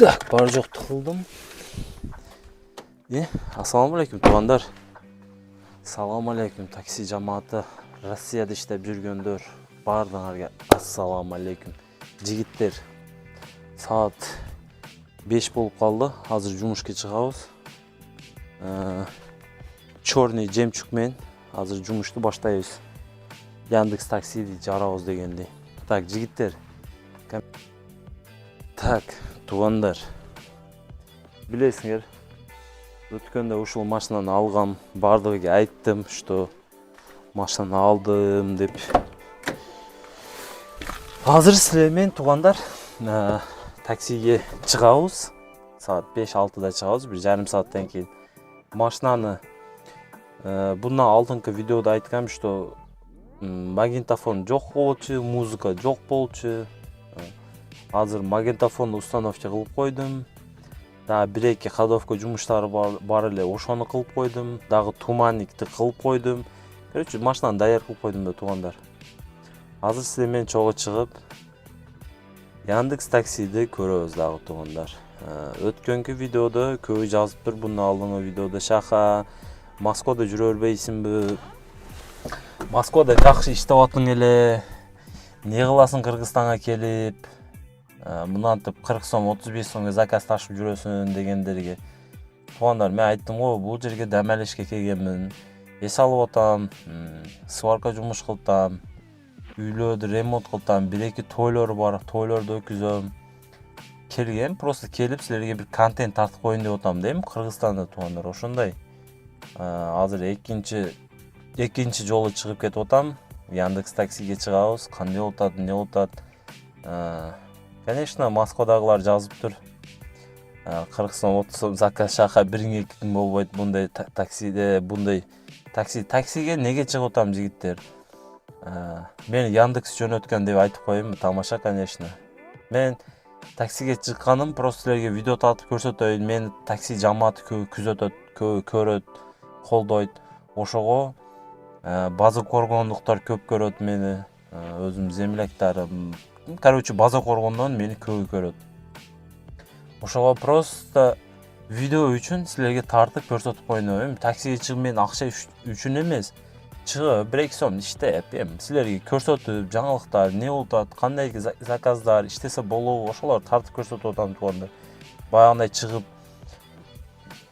Так, бар жоқты қылдым. Ассалаумалейкум туғандар. Ассалаумалейкум такси жамааты. Россияда иштеп жүргөндөр бардыңарга ассалаумалейкум. Жигиттер, саат 5 болуп калды. Азыр жумушка чыгабыз. Чорный жемчуг менен азыр жумушту баштайбыз. Яндекс таксиди жарабыз дегенди. Так, жигиттер. Так, туғандар. Билесиңер, өткөндө ушул машинаны алгам, бардыгыга айттым, что машинаны алдым деп. Азыр силер менен туғандар таксиге чыгабыз. Саат 5-6да чыгабыз, 1,5 сааттан кийин. Машинаны bundan алдыңкы видеода айткам, что магнитофон жок болчу, музыка жок болчу. Азыр магнитофонду установка кылып койдум. Дагы 1-2 ходовка жумуштары бар эле, ошону кылып койдум. Дагы туманникти кылып койдум. Короче, машинаны даяр кылып койдум да тугандар. Азыр силер менен чогуу чыгып Яндекс таксиди көрөбүз дагы тугандар. Өткөнкү видеодо көбү жазыптыр, bundan алдыңкы видеодо Шаха, Москвада жүрө бербейсиңби? Москвада жакшы иштеп атың эле. Не кыласың Кыргызстанга келип? Мынантип 40 сом, 35 сомго заказ ташып жүрөсүн дегендерге. Тугандар, мен айттым го, бул жерге дем алышка келгенмин. Эс алып атам, сварка жумуш кылтам, үйлөрдү ремонт кылтам, 1-2 тойлор бар, тойлорду өткүзөм. Келген, просто келип силерге бир контент тартып коюн деп атам дейм, Кыргызстанда тугандар, ошондой. Азыр экинчи жолу чыгып кетип атам. Яндекс таксиге чыгабыз, кандай болуп атат, эмне болуп атат. Конечно, Москвадагылар жазыптыр. 40 сом, 30 сом заказ Шаха 1-2 күн болбойт мындай таксиде, мындай таксиге неге чыгып атам жигиттер? Мен Яндекс жөнөткөн деп айтып коеюн, тамаша, конечно. Мен таксиге чыкканым просто силерге видео тартып көрсөтөйүн. Мен такси жамааты күзөтөт, көрөт, колдойт. Ошого база коргондуктар көп көрөт мени, өзүм земляктарым. Короче, база коргондон мени көп көрөт. Ошого просто видео үчүн силерге тартып көрсөтүп коюн. Таксиге чыгып мен акча үчүн эмес, чыгып 1-2 сом иштеп, силерге көрсөтүп, жаңылыктар, не болуп атат, кандай заказдар иштесе болобу, ошолорду тартып көрсөтүп атам тугандар. Баягындай чыгып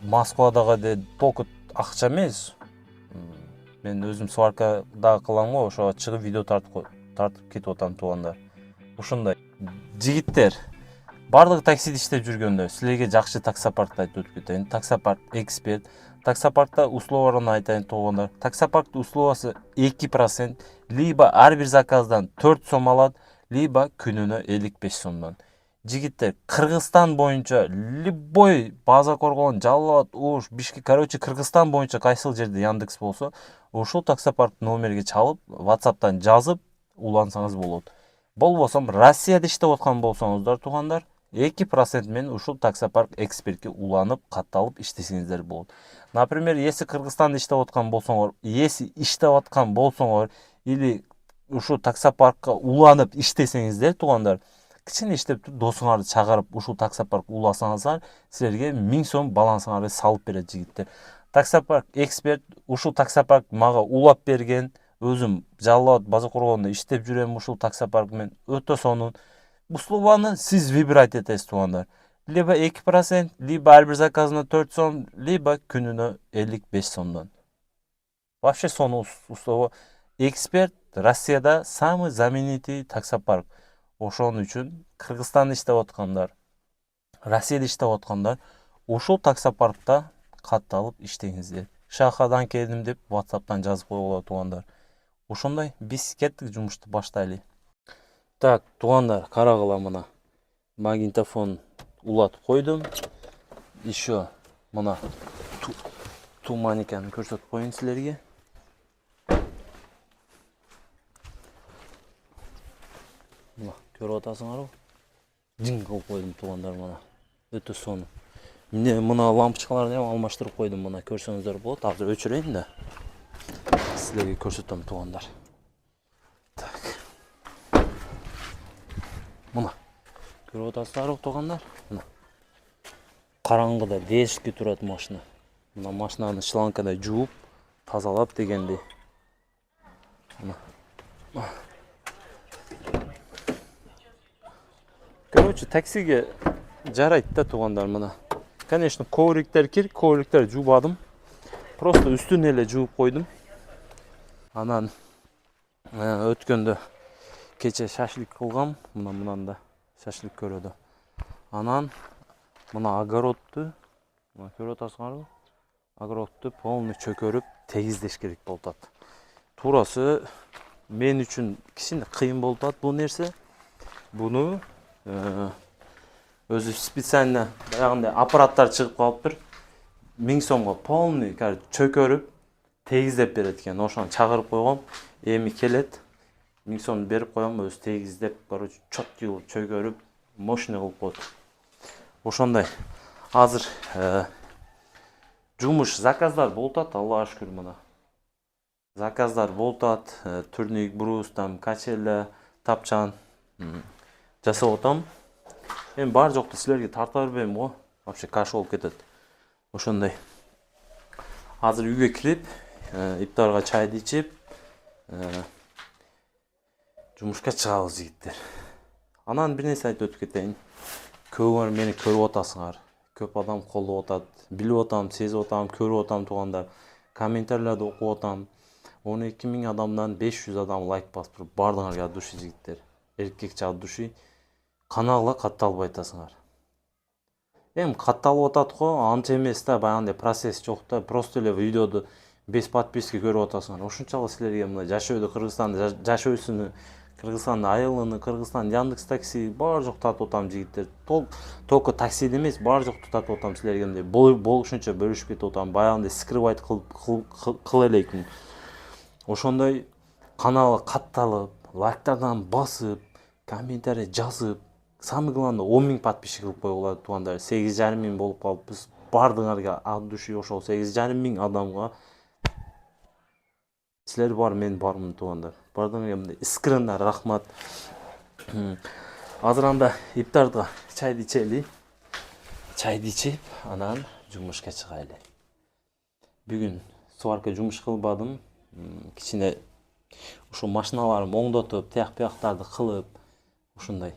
Москвадагы толку акча эмес. Мен өзүм сварка дагы кылам го, ошого чыгып видео тартып кетип атам тугандар. Ошондой. Жигиттер, бардык таксиде иштеп жүргөндө силерге жакшы таксопаркты айтып өтүп кетейин. Таксопарк эксперт. Таксопаркта условияларын айтайын тугандар. Таксопарктын условиясы 2%, либо ар бир заказдан 4 сом алат, либо күнүнө 55 сомдон. Жигиттер, Кыргызстан боюнча любой база коргон, Жалал абад, Ош, Бишкек, короче, Кыргызстан боюнча кайсыл жерде Яндекс болсо, ошол таксопарк номерге чалып, WhatsApp'тан жазып улансаңыз болот. Болбосом, Россияда иштеп аткан болсоңуздар тугандар, 2% менен ушул таксопарк экспертке уланып, катталып иштесеңиздер болот. Например, если Кыргызстанда иштеп аткан болсоңор, или ушул таксопаркка уланып иштесеңиздер тугандар, кичине иштеп туруп досуңарды чыгарып ушул таксопаркка уласаңыздар, силерге 1000 сом балансыңарды салып берет жигиттер. Таксопарк эксперт ушул таксопарк мага улап берген. Өзүм Жалал абад база коргондо иштеп жүрөм ушул таксопарк менен. Өтө сонун. Условияны сиз выбирать этесиз тугандар. Либо 2%, либо ар бир заказына 4 сом, либо күнүнө 55 сомдон. Вообще сонун условия. Эксперт Россияда самый знаменитый таксопарк. Ошон үчүн Кыргызстанда иштеп аткандар, Россияда иштеп аткандар ошол таксопаркта катталып иштеңиздер. Шахадан келдим деп WhatsApp'тан жазып койгула тугандар. Ошондой, биз кеттик жумушту баштайлы. Так, тугандар, карагыла мына. Магнитофон улатып койдум. Еще мына туманиканы көрсөтүп коюн силерге. Мына, көрүп атасыңарбы? Жин кылып койдум тугандар мына. Өтө сонун. Мына лампочкаларды алмаштырып койдум, мына көрсөңүздөр болот. Азыр өчүрөйүн да силерге көрсөтөм тугандар. Так. Мына көрүп атасыздарбы тугандар? Мына Қараңғыда дешікке тұрады машина. Мына машинаны шланкада жуып, тазалап дегенде. Короче, таксиге жарайды да туғандар мына. Конечно, ковриктер керек, ковриктер жубадым. Просто үстін эле жууп койдум. Анан өткөндө кече шашлик кылгам, мынанда шашлик көрөдө. Анан мына огородду, мына көрүп атасыңарбы? Огородду полный чөкөрүп тегиздеш керек болуп атат. Туурасы мен үчүн кичине кыйын болуп атат бул нерсе. Буну өзү специально баягындай аппараттар чыгып калыптыр. 1000 сомго полный чөкөрүп тегиздеп берет экен. Ошону чагырып койгом, эми келет. 1000 сом берип коем, өзү тегиздеп, короче, чөткү кылып чөкөрүп, мощный кылып коет. Ошондой. Азыр жумуш заказдар болуп атат, Аллага шүкүр мына. Заказдар болуп атат, турник, брус, там качеля, тапчан жасап атам. Эми бар жокту силерге тарта бербейм го. Вообще каш болуп кетет. Ошондой. Азыр үйгө кирип, иптарга чайды ичип, жумушка чыгабыз жигиттер. Анан бир нерсе айтып өтүп кетейин. Көбүңөр мени көрүп атасыңар. Көп адам колдоп атат. Билип атам, сезип атам, көрүп атам тугандар. Комментарийлерди окуп атам. 12.000 адамдан 500 адам лайк басып туруп, бардыңарга от души жигиттер. Эркекче от души. Канагыла катталбай атасыңар. Эми катталып атат го, анча эмес да, баягындай процесс жок да. Просто эле видеоду 5 подписка көрүп атасыңар. Ошончалык силерге мына жашоодо Кыргызстанда жашоосуну, Кыргызстанда айылыны, Кыргызстан Яндекс такси бар жок татып атам жигиттер. Только таксиде эмес, бар жокту татып атам силерге мындай болушунча бөлүшүп кетип атам. Баягындай скрывайт кыл элейкин. Ошондой каналга катталып, лайктардан басып, комментарий жазып, самый главный 10.000 подписчик кылып койгула тугандар. 8.500 болуп калыпбыз. Бардыңарга от души ошол 8.500 адамга силер бар, мен бармын тугандар. Бардыңарга мындай искренне рахмат. Азыр анда иптарга чайды ичели. Чайды ичип, анан жумушка чыгайлы. Бүгүн сварка жумуш кылбадым. Кичине ушу машиналарым оңдотуп, тияк-бияктарды кылып, ушундай.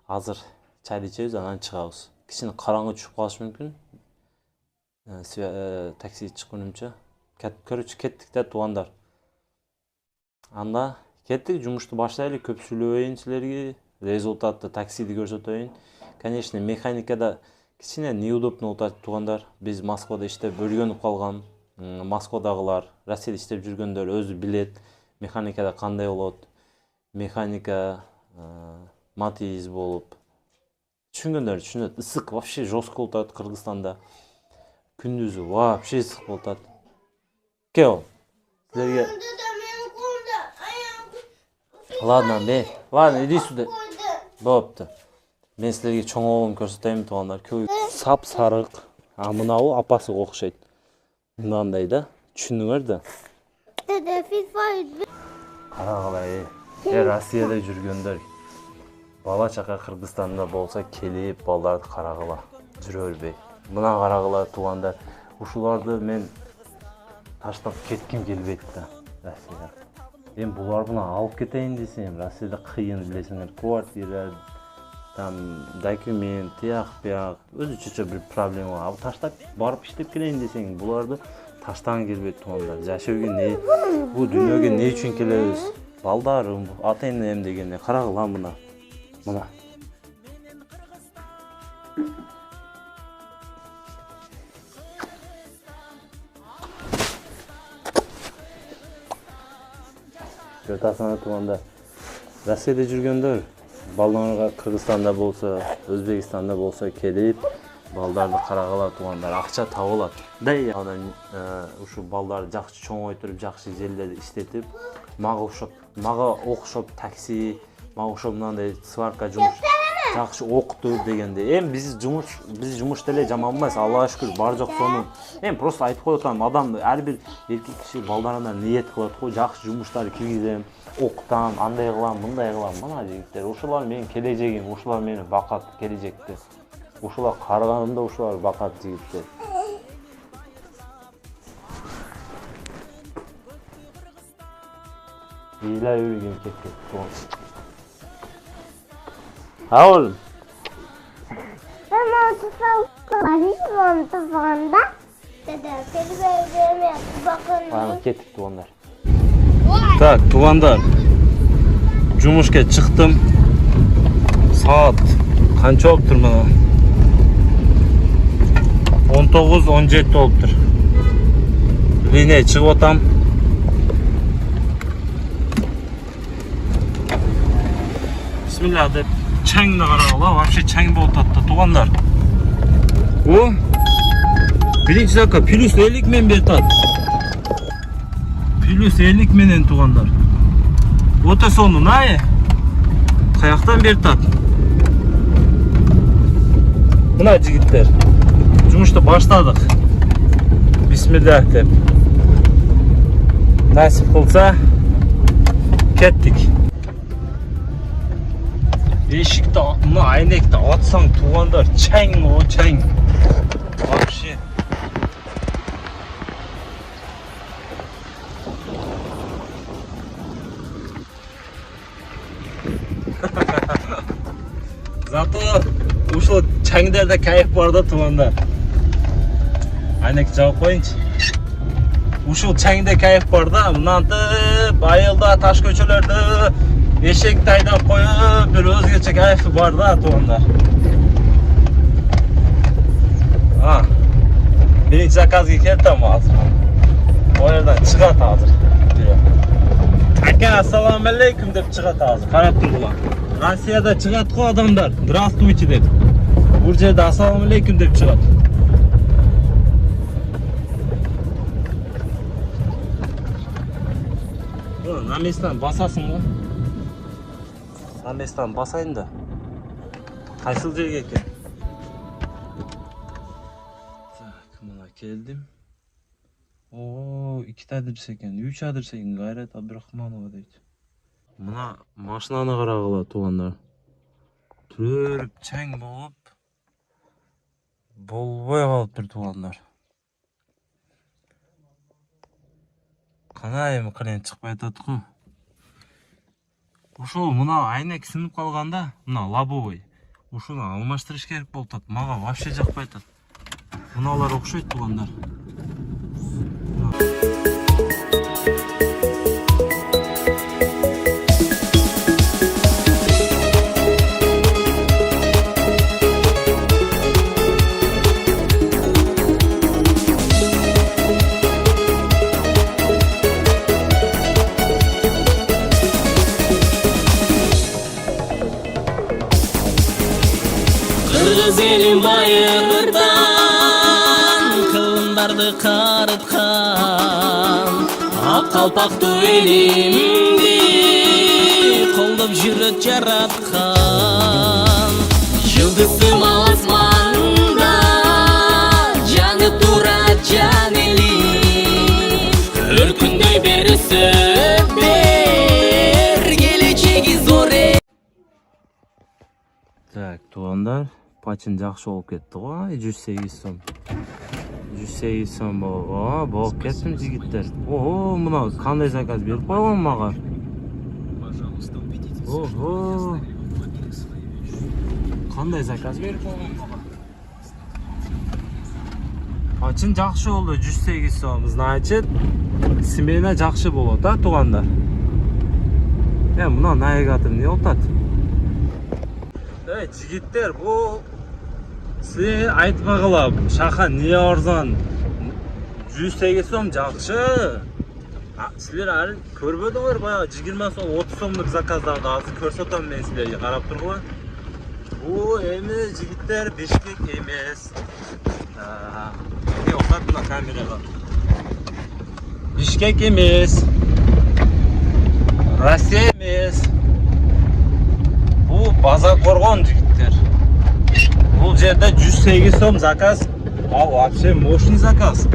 Азыр чайды ичебиз, анан чыгабыз. Кичине караңгы түшүп калышы мүмкүн. Такси чыкканымча. Короче, кеттик да тугандар. Анда кеттик, жумушту баштайлы, көп сүйлөбөйүн силерге. Результатты таксиди көрсөтөйүн. Конечно, механикада кичине неудобно болуп атат тугандар. Биз Москвада иштеп өргөнүп калган. Москвадагылар, Россияда иштеп жүргөндөр өзү билет, механикада кандай болот. Механика матиз болуп. Түшүнгөндөр түшүнөт. Ысык вообще жестко болуп атат Кыргызстанда. Күндүзү вообще ысык болуп атат. Кел. Силерге. Ладно, бе. Ладно, иди сюда. Бопту. Мен силерге чоң оолумду көрсөтөйүн тугандар. Сап сарык. А мынабы апасыга окшойт. Мынандай да, түшүндүңөр да. Карагыла, Россияда жүргөндөр. Бала чака Кыргызстанда болса келип, балдарды карагыла. Жүрө бербей. Мына карагыла тугандар. Ушуларды мен таштап кетким келбейт да Россияда. Эми булар менен алып кетейин десем, Россияда кыйын билесиңер. Квартира, там документ, тияк-бияк, өзүчө бир проблема. Ал таштап барып иштеп келейин десең, буларды таштаган келбейт тугандар. Жашоого не, бул дүйнөгө не үчүн келебиз? Балдарым, ата-энем дегенде карагыла мына. Мына. Көртасыңар туганда. Россияда жүргөндөр, балдарга Кыргызстанда болсо, Өзбекстанда болсо келип, балдарды карагыла тугандар, акча табылат. Дай анан ушу балдарды жакшы чоңойтуруп, жакшы жерлерде иштетип, мага окшоп такси, мага окшоп мындай сварка жумуш жакшы окутуп дегенде. Эми биз жумуш деле жаман эмес, Аллага шүкүр, бар жок сонун. Эми просто айтып коюп атам, адам ар бир эркек киши балдарына ниет кылат го, жакшы жумуштар киргизем, окутам, андай кылам, мындай кылам. Мына жигиттер, ушулар менин келечегим, ушулар мени бакат келечекте. Ушулар карыганымда ушулар бакат жигиттер. Ийла үрген кеткен. Аул. Мама тусал. Баришмон тусганда. Деде, келбейдеме бакын. Аны кеттик тугандар. Так, тугандар. Жумушка чыктым. Saat qancha olubdur mana? 19-17 olubdur. Lineye chiqib o'tam. Bismillah deb changni qaranglar, вообще chang bo'lib turibdi tuganlar. U birinchi zakka plus 50 men beradi. Plus 50 menen tuganlar. O'ta sonu nay. Qayoqdan beradi? Buna jigitler. Jumuşta başladık. Bismillah deb. Nasip qilsa ketdik. Eshikni, buni aynakni otsang tuganlar, chang o chang. Вообще. Zato uşul changlarda kayf borda tuganlar. Aynak javob qo'yingchi. Uşul changda kayf borda, bunantib ayılda tash ko'chalarda eshak taydab qo'yib, bir o'zgacha kayfi borda tuganlar. Ha. Birinchi zakazga keldim hozir. Bu yerdan chiqadi hozir. Aka, assalomu alaykum deb chiqadi hozir. Qarab turinglar. Rossiyada chiqadi-ku odamlar. Здравствуйте deb. Bu yerda assalomu alaykum deb chiqadi. Na mesdan bosasingmi? Na mesdan bosayin-da. Qaysi joyga ekan? Tak, mana keldim. Oo, ikkita adres ekan, 3 adres ekan. G'ayrat Abdurahmonova deydi. Mana mashinani qarag'lar tuganlar. Turib chang bo'lib bo'lmay qolibdir tuganlar. Qanaymi qirin chiqmay turibdi-ku. Ушул мына айнек сынып калганда, мына лобовой. Ушуну алмаштырыш керек болуп атат. Мага вообще жакпай атат. Мыналар окшойт тугандар. Kız elim bayırdan kılındardı karıtkan Ak kalpaktu elimdi koldup jürüt jaratkan Yıldızım asmanda janıp durat can elim Örkünдөй beri söper geleceği zor Так, тугандар, пачин жакшы болуп кетти го, 108 сом. 108 сом болуп кеттим жигиттер. Ого, мына кандай заказ берип койгон мага? Ого. Кандай заказ берип койгон мага? Пачин жакшы болду, 108 сом. Значит, смена жакшы болот, а тугандар. Мына навигатор эмне болуп атат? Жигиттер, bu sizlar aytmag'ila, shahar ne arzon? 108 so'm жақсы. Sizlar hali ko'rmadinglar, boya 20 so'm, 30 so'mlik zakazlarni hozir ko'rsataman men sizlarga, qarab turinglar. Bu emas jigitlar, Bishkek emas. Yo'qlar buna kameraga. Bishkek emas. Rossiya emas. Bu Bozorqo'rg'on jigitlar. Bu yerda 108 so'm zakaz. Вообще мощный zakaz.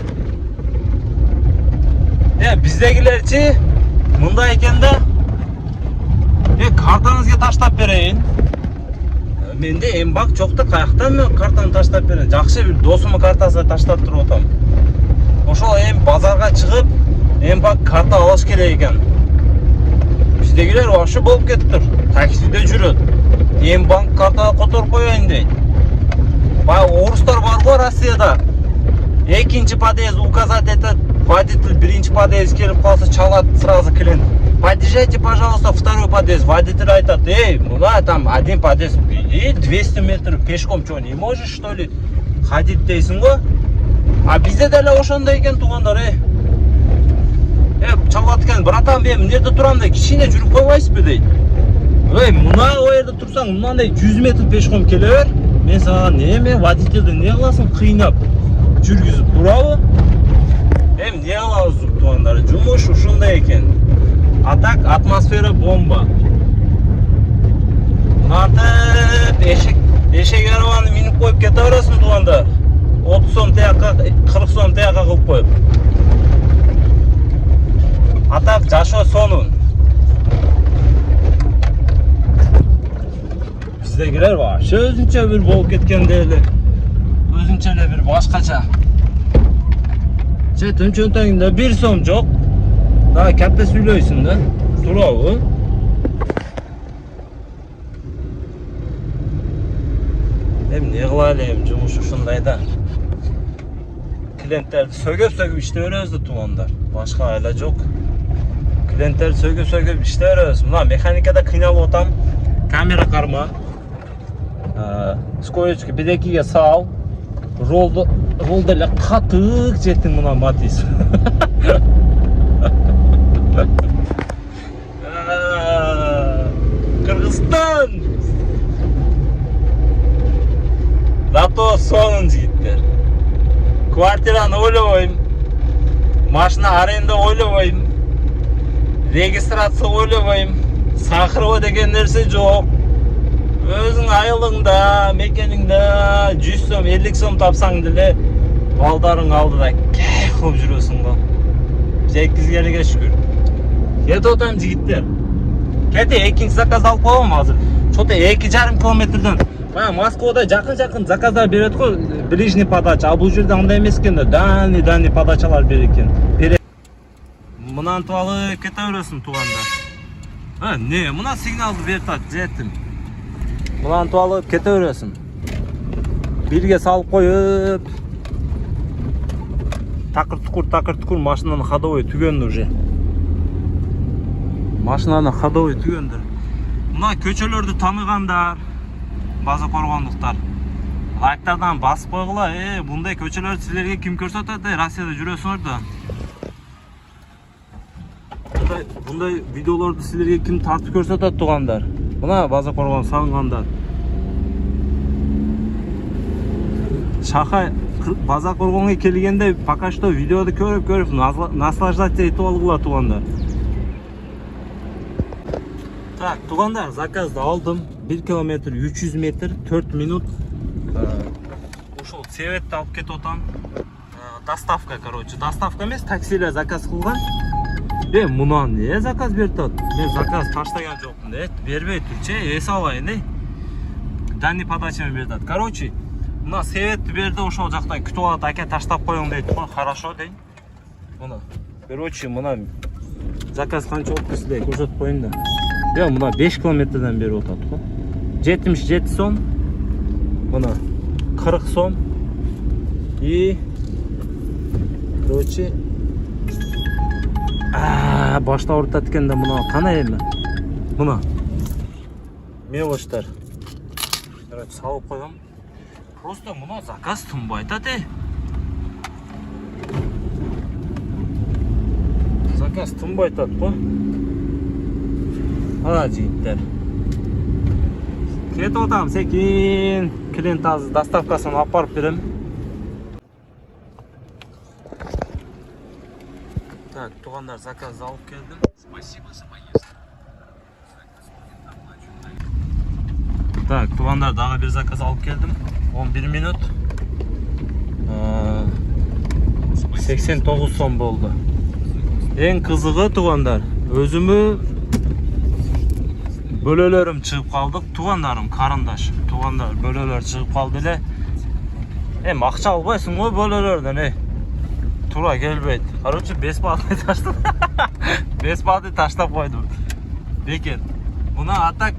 Bizdagilarchi bunday ekanda kartangizga tashlab berayin. Менде эмбак жок да, каяктан мен картаны таштап берем? Жакшы бир досумдун картасына таштап туруп атам. Ошол эми базарга чыгып, эмбак карта алыш керек экен. Биздегилер вообще болуп кетиптир. Таксиде жүрөт. Эмбак карта которуп коеюн дейт. Баягы орустар бар го Россияда. Экинчи подъезд указать этет, водитель биринчи подъезд келип калса чалат сразу клиент. Подъезжайте, пожалуйста, второй подъезд. Водитель айтат: эй, мына там один подъезд, и 200 метров пешком, что, не можешь, что ли, ходить дейсиң го? А бизде деле ошондой экен, туугандар, чалат экен, братан, мен эмнеде турам дейт, кичине жүрүп койбойсузбу дейт. Мына жерде турсаң, мындай 100 метр пешком келе бер. Мен сага неме, водительди не кыласың, кыйнап жүргүзүп турабы? Не кылабыз, туугандар, жумуш ушундай экен. А так атмосфера бомба. Мынартып эшек арабаны минип коюп кете бересиң, туугандар. 30 сом тияка, 40 сом тияка кылып коюп. А так жашоо сонун. Биздегилер вообще өзүнчө бир болуп кеткенде эле. Өзүнчө эле бир башкача. Чөнтөгүндө 1 сом жок. Да, кәпте сүйлөйсүң да. Туурабы? Не кыла элем, жумуш ушундай да. Клиенттерди сөгөп иштей беребиз да, туугандар. Башка айла жок. Клиенттерди сөгөп иштей беребиз. Мына механикада кыйналып атам. Камера карма. Скорочка бедекиге сал. Ролду эле катык жеттиң мына Матис. Кыргызстан! Зато сонун жигиттер. Квартираны ойлобойм. Машина аренда ойлобойм. Регистрация ойлобойм. Сакырбоо деген нерсе жок. Өзүң айылыңда, мекениңде 100 сом, 50 сом тапсаң деле балдарың алдыда кайф кылып жүрөсүң го. Жеткизгениге шүгүр. Кетип атам жигиттер. Кете экинчи заказ алып коем азыр. Чота 2,5 километрден. Бая Москвада жакын заказдар берет го, ближний подача. А бул жерде андай эмес экен да, дальний подачалар берет экен. Мынантып алып кете бересиң, туугандар. Не, мына сигналды берип атат, жеттим. Мынантып алып кете бересиң. Бирге салып коюп. Такыр tukkur машинаны ходовой түгөндү уже. Машинаны ходовой түгөндүр. Мына көчөлөрдү таныгандар, база коргондуктар. Лайктардан басып койгула, мындай көчөлөрдү силерге ким көрсөтөт? Россияда жүрөсүңөр да. Мындай видеолорду силерге ким тартып көрсөтөт, туугандар? Мына база коргон сагынгандар. Шаха база коргонго келгенде пока что видеоду көрүп наслаждаться этип алгыла, туугандар. Так, туугандар, заказды алдым. 1 километр 300 метр 4 минут. Ушул цветти алып кетип атам. Доставка, короче. Доставка эмес, таксилер заказ кылган. Мунан не заказ берип атат? Мен заказ таштаган жокмун да. Бербей турчу, эс алайын, Дальний подача берип атат. Короче, мына светти берди, ошол жактан күтүп алат, аке таштап коюң дейт. Хорошо дейт. Мына. Короче, мына заказ канча болуп силерге көрсөтүп коеюн да. Мына 5 километрден берип атат го. 77 сом. Мына 40 сом. И короче башта ауыртат экен да, мына кана эми. Мына мелочтар. Короче, салып коем. Просто мына заказ тынбай атат, Заказ тынбай атат го. Жигиттер. Кетип атам, секин. Клиент азыр доставкасын алып барып берем. Так, туугандар, заказ алып келдим. Спасибо за поездку. Так, туугандар, дагы бир заказ алып келдим. 11 минут. 89 сом болду. Эң кызыгы, туугандар, өзүмө Bölөлөрүм чыгып калдык, туугандарым, карындаш, туугандар, бөлөлөр чыгып калды эле. Эми акча албайсың го бөлөлөрдөн, Туура келбейт. Короче, бесплатный таштап. Бесплатный таштап койдум. Бекер. Мына атак,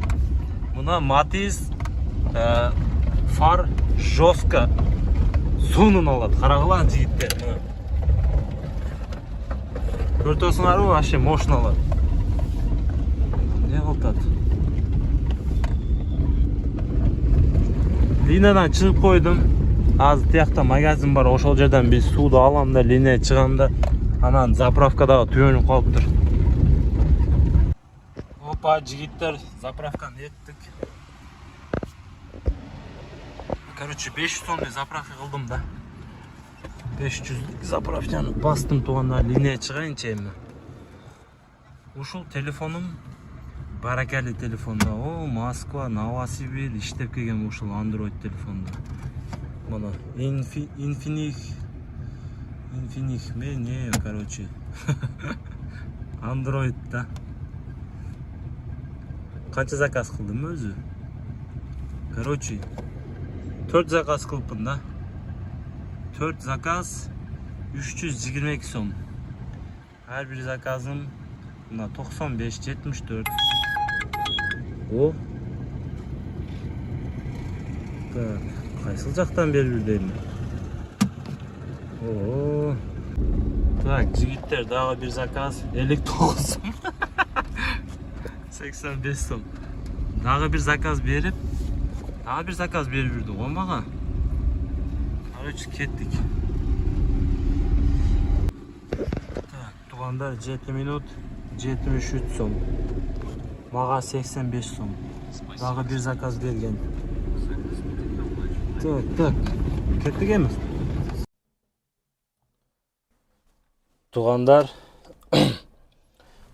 мына Матис фар жестко сонун алат. Карагыла жигиттер. Көртөсүңөрбү, вообще мощно алат. Не кылтат? Линадан чыгып койдум. Азыр тиякта магазин бар, ошол жерден биз сууду алам да линияга чыгам да, анан заправкадагы түйөнүп калыптыр. Опа, жигиттер, заправканы эттик. Короче, 500 сомдой заправка кылдым да. 500 заправканы бастым, туугандар, линияга чыгайынчы эми. Ушул телефонум баракали телефонда. О, Москва, Новосибирь иштеп келген ушул Android телефонда. Мына Infinix не, короче. Android да. Канча заказ кылдым өзү? Короче, 4 заказ кылыппын да. 4 заказ 322 сом. Ар бир заказым мына 95-74. О. Так, кайсыл жактан берип дейм. О. Так, жигиттер, дагы бир заказ 59 сом. 85 сом. Дагы бир заказ берип бирди го мага. Короче, кеттик. Так, туугандар, 7 минут 73 сом. Мага 85 сом. Дагы бир заказ берген. Так, кеттик эми. Туугандар,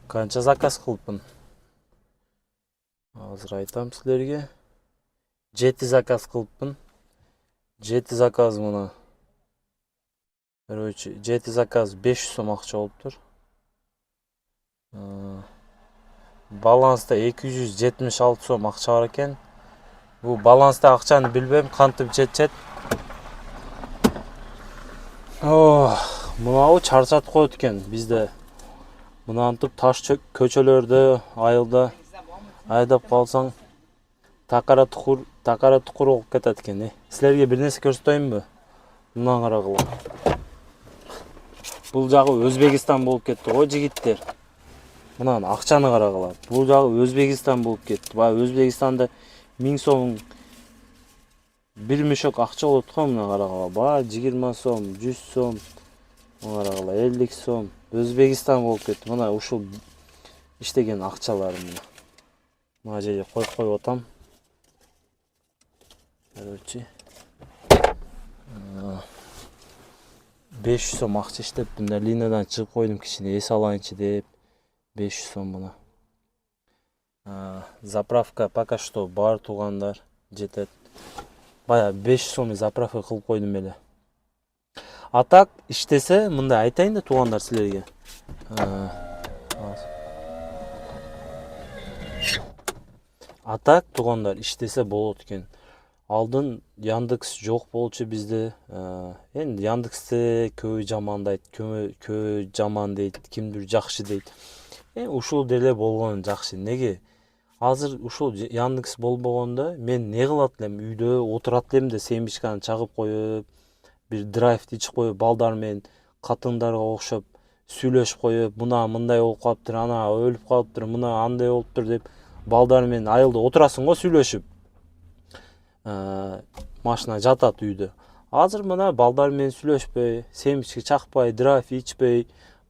канча заказ кылыппын? Азыр айтам силерге. 7 заказ кылыппын. 7 заказ мына. Короче, 7 заказ 500 сом акча болуптур. Баланста 276 сом акча бар экен. Бу баланста акчаны билбейм, кантип жетет. Мынау чарчатып коет экен бизде. Мынантип таш көчөлөрдө, айылда айдап калсаң такара tukur болуп кетет экен. Силерге бир нерсе көрсөтөйүнбү? Мына карагыла. Бул жагы Өзбекистан болуп кетти го жигиттер. Мына акчаны карагыла. Бул жагы Өзбекистан болуп кетти. Баягы Өзбекстанда 1000 сом бир мешок акча болот го, мына карагыла. Баягы 20 сом, 100 сом, мына карагыла 50 сом. Өзбекистан болуп кетти. Мына ушул иштеген акчалар мына. Мына жерге коюп атам. Короче, 500 сом акча иштеппин да, линиядан чыгып койдум кичине эс алайынчы деп. 500 сом мына. Заправка пока что бар, туугандар, жетет. Бая 500 сом заправка кылып койдум эле. А так иштесе, мындай айтайын да туугандар силерге. А так туугандар иштесе болот экен. Алдын Яндекс жок болчу бизде. Энди Яндексте көбү жамандайт, көбү жаман дейт, кимдир жакшы дейт. Ушул деле болгон жакшы. Неге? Азыр ушул Яндекс болбогондо мен не кылат элем? Үйдө отурат элем да семечканы чагып коюп, бир драйвди ичип коюп, балдар менен катындарга окшоп сүйлөшүп коюп, мына мындай болуп калыптыр, ана өлүп калыптыр, мына андай болуптур деп балдар менен айылда отурасың го сүйлөшүп. Машина жатат үйдө. Азыр мына балдар менен сүйлөшпөй, семечке чакпай, драйв ичпей,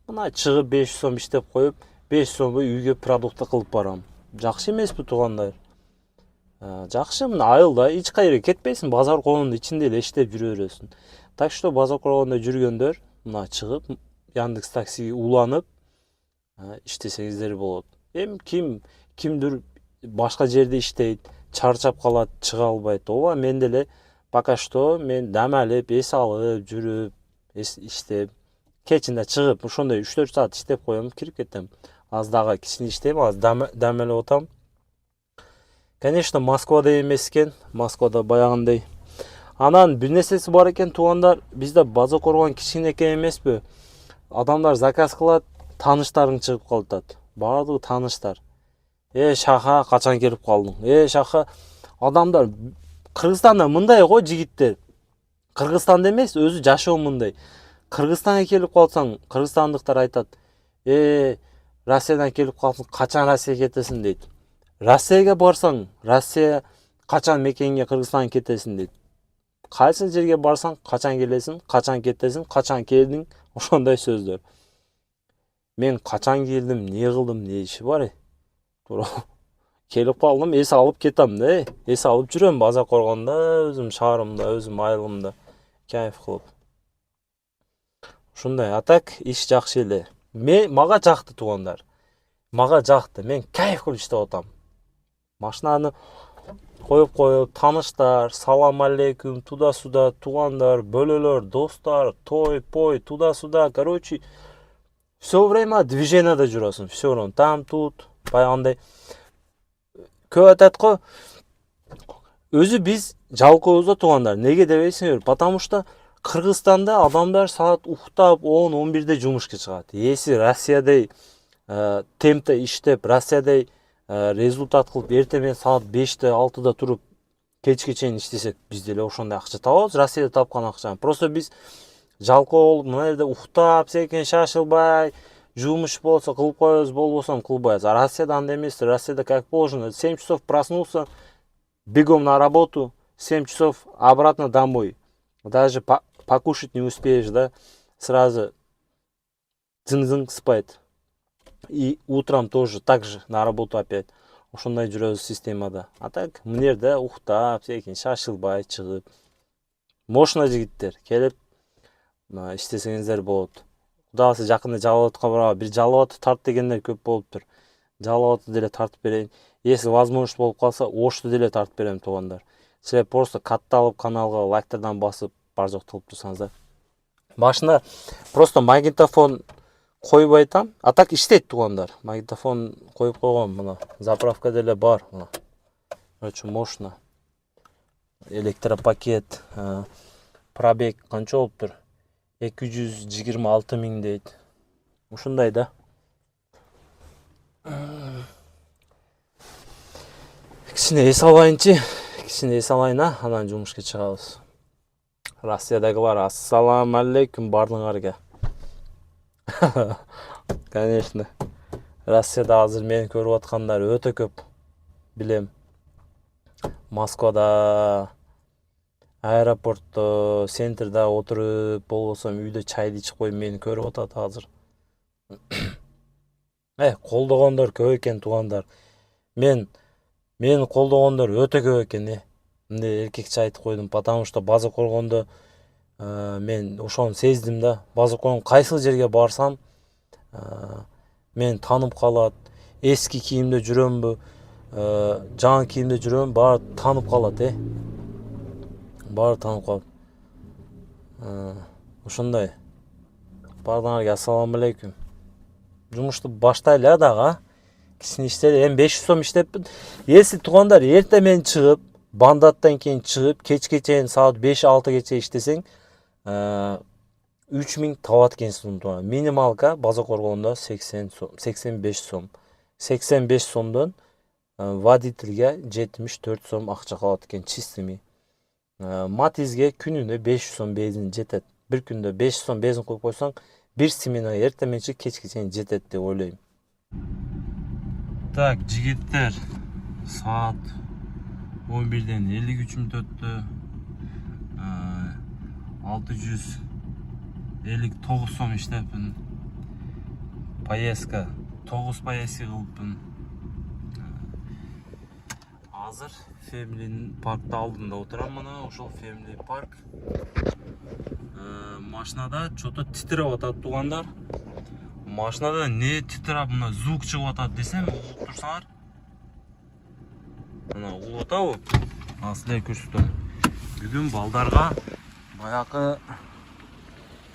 мына чыгып 500 сом иштеп коюп, 500 сом үйгө продукты кылып барам. Жакшы эмеспи туугандар? Жакшы, мына айылда эч кайерге кетпейсиң, базар коомдун ичинде эле иштеп жүрө бересиң. Так что базар коомдо жүргөндөр мына чыгып Яндекс таксиге уланып иштесеңиздер болот. Эми кимдир башка жерде иштейт, чарчап калат, чыга албайт. Ооба, мен деле пока что мен дам алып, эс алып, жүрүп, иштеп, кечинде чыгып, ошондой 3-4 саат иштеп коем, кирип кетем. Аз дагы кичине иштейм, аз дам алып отам. Конечно, Москвада емес экен. Москвада баягындай. Анан бир нерсеси бар экен туугандар. Бизде база коргон кичинекей эмеспи? Адамдар заказ кылат, тааныштарың чыгып калат. Баардыгы тааныштар. Шаха, качан келип калдың? Шаха, адамдар Кыргызстанда мындай го жигиттер. Кыргызстанда эмес, өзү жашоо мындай. Кыргызстанга келип калсаң, кыргызстандыктар айтат: Россиядан келип калсаң, качан Россияга кетесиң дейт. Россияга барсаң, Россия качан мекенге Кыргызстанга кетесиң дейт. Кайсы жерге барсаң, качан келесиң, качан кетесиң, качан келдиң, ошондой сөздөр. Мен качан келдим, не кылдым, не иши бар? Келип калдым, эс алып кетем да. Эс алып жүрөм база коргондо, өзүм шаарымда, өзүм айылымда кайф кылып. Ушундай, а так иш жакшы эле. Мага жакты туугандар. Мага жакты. Мен кайф кылып иштеп атам. Машинаны коюп, тааныштар, салам алейкум, туда-суда, туугандар, бөлөлөр, достар, той, туда-суда, короче, все время движениеде жүрөсүң. Все время там тут, баягындай. Көп айтат го, өзү биз жалкообузда туугандар. Неге дебейсиңер? Потому что Кыргызстанда адамдар саат уктап 10-11де жумушка чыгат. Эси Россиядай темпте иштеп, Россиядай результат кылып, эртең саат 5-те, 6-да туруп кечке чейин иштесек, биз деле ошондой акча табабыз, Россияда тапкан акчаны. Просто биз жалкоо болуп, мына жерде уктап, секен шашылбай, жумуш болсо кылып коебуз, болбосо кылбайбыз. А Россияда андай эмес. Россияда как положено, 7 часов проснулся, бегом на работу, 7 часов обратно домой. Даже покушать не успеешь, да, сразу дзынь-дзынь спать. И утром тоже так же на работу опять. Ошондой жүрөбүз системада. А так, мына жерде уктап, секин шашылбай чыгып, мощно жигиттер келип иштесеңиздер болот. Кудасы жакында Жалал-Абадка барабы, бир Жалал-Абад тарт дегендер көп болуптур. Жалал-Абадты деле тартып берейин. Если возможность болуп калса, Ошто деле тартып берем туугандар. Силер просто катталып каналга лайктардан басып бар жок кылып турсаңыздар. Башында просто магнитофон коюп айтам. А так иштейт туугандар. Магнитофон коюп койгом, мына заправка деле бар, мына. Очень мощно. Электропакет, пробег канча болуптур? 226 миң дейт. Ушундай да. Кичине эс алайынчы, анан жумушка чыгабыз. Россиядагылар, ассалам алейкум бардыңарга. Конечно. Россияда азыр мени көрүп аткандар өтө көп. Билем. Москвада, аэропортто, центрде отуруп, болбосом үйдө чайды ичип коюп мени көрүп атат азыр. Колдогондор көп экен туугандар. Мени колдогондор өтө көп экен. Мындай эркекче айтып койдум, потому что база коргондо мен ошону сездим да. База коргон кайсы жерге барсам, мен танып калат. Эски кийимде жүрөмбү, жаңы кийимде жүрөм, баары танып калат, Баары танып калат. Ошондой. Бардыңарга ассалам алейкум. Жумушту баштайлы дагы, кичине иштеле. Эми 500 сом иштеппин. Если туугандар эртең мен чыгып, бандаттан кийин чыгып, кечке чейин саат 5-6 иштесең, 3000 табат экенсиң тууган. Минималка база коргондо 80 сом, 85 сом. 85 сомдон водительге 74 сом акча калат экен чистыми. Матизге күнүнө 500 сом бензин жетет. Бир күндө 500 сом бензин коюп койсоң, бир смена эртең менен кечке чейин жетет деп ойлойм. Так, жигиттер, саат 11-ден 53 мүнөт өттү. 659 сом иштеппин. Поездка 9 поездка кылыппын. Азыр Family паркта алдында отурам, мына ошол Family парк. Машинада что-то титиреп атат туугандар. Машинада не титиреп, мына звук чыгып атат десем, угуп турсаңар. Мына угуп атабы? Силер көрсөтөм. Бүгүн балдарга баягы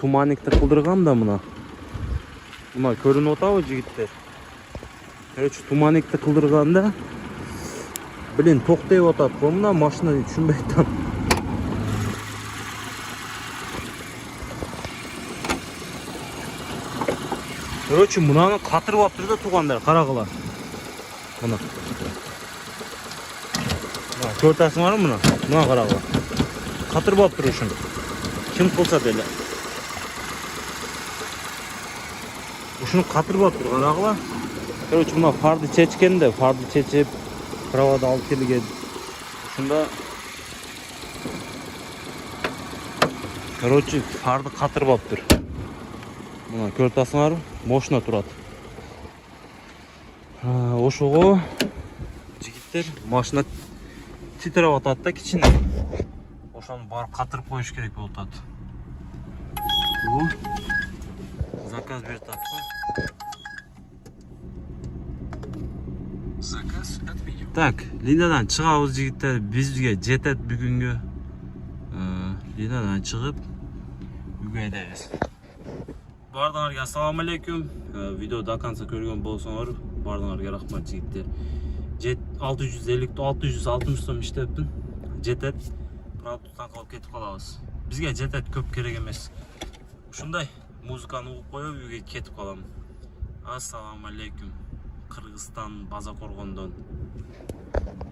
туманникти кылдыргам да мына. Мына көрүнүп атабы жигиттер? Короче, туманникти кылдырганда Блин, тоқтап атат қой мына машина түшінбей там. Короче, мынаны қатырып алып тұр да туғандар, қарағыла. Мына. Көртасың бар мына? Мына қарағыла. Қатырып алып тұр үшін. Кім қылса дәлі. Ушуну қатырып алып тұр, қарағыла. Короче, мына фарды чечкенде, фарды чечіп, правода алып келген. Ушунда короче, фарды қатырып алып тұр. Мына көртасыңар, мощно турат. Ошого жигиттер машина титиреп атат да кичине. Ошону барып катырып коюш керек болуп атат. Заказ берип атат. Заказ отменен. Так, Линадан чыгабыз жигиттер, бизге жетет бүгүнгө. Линадан чыгып үйгө айдайбыз. Бардыңарга ассаламу алейкум. Видео до конца көргөн болсоңор, бардыңарга рахмат жигиттер. 660 сом иштептин. Жетет. Продуктан калып кетип калабыз. Бизге жетет көп керек эмес. Ушундай музыканы угуп коюп үйгө кетип калам. Ассаламу алейкум. Кыргызстан База Коргондон.